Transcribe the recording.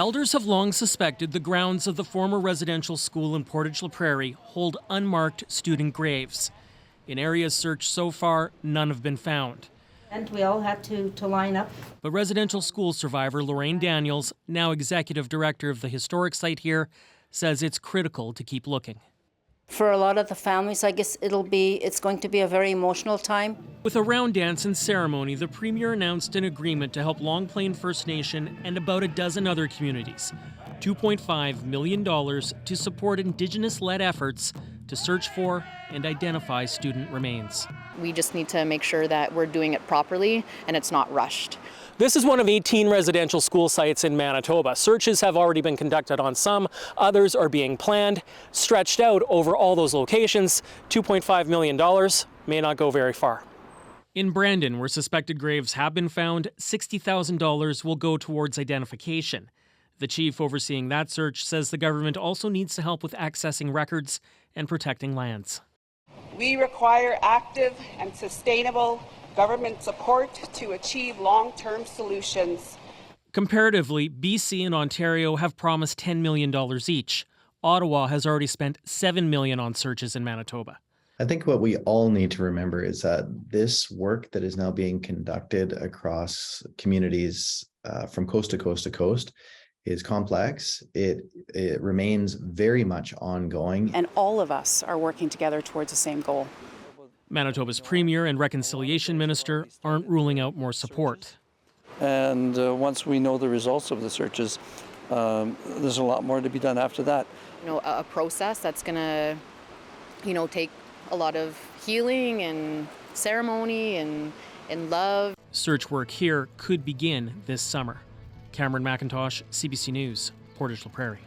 Elders have long suspected the grounds of the former residential school in Portage La Prairie hold unmarked student graves. In areas searched so far, none have been found. And we all had to line up. But residential school survivor Lorraine Daniels, now executive director of the historic site here, says it's critical to keep looking. For a lot of the families, I guess it's going to be a very emotional time. With a round dance and ceremony, the Premier announced an agreement to help Long Plain First Nation and about a dozen other communities. $2.5 million to support Indigenous-led efforts to search for and identify student remains. We just need to make sure that we're doing it properly and it's not rushed. This is one of 18 residential school sites in Manitoba. Searches have already been conducted on some, others are being planned. Stretched out over all those locations, $2.5 million may not go very far. In Brandon, where suspected graves have been found, $60,000 will go towards identification. The chief overseeing that search says the government also needs to help with accessing records and protecting lands. We require active and sustainable government support to achieve long-term solutions. Comparatively, BC and Ontario have promised $10 million each. Ottawa has already spent $7 million on searches in Manitoba. I think what we all need to remember is that this work that is now being conducted across communities from coast to coast to coast is complex. It remains very much ongoing. And all of us are working together towards the same goal. Manitoba's Premier and Reconciliation Minister aren't ruling out more support. And once we know the results of the searches, there's a lot more to be done after that. A process that's going to, take a lot of healing and ceremony and love. Search work here could begin this summer. Cameron McIntosh, CBC News, Portage La Prairie.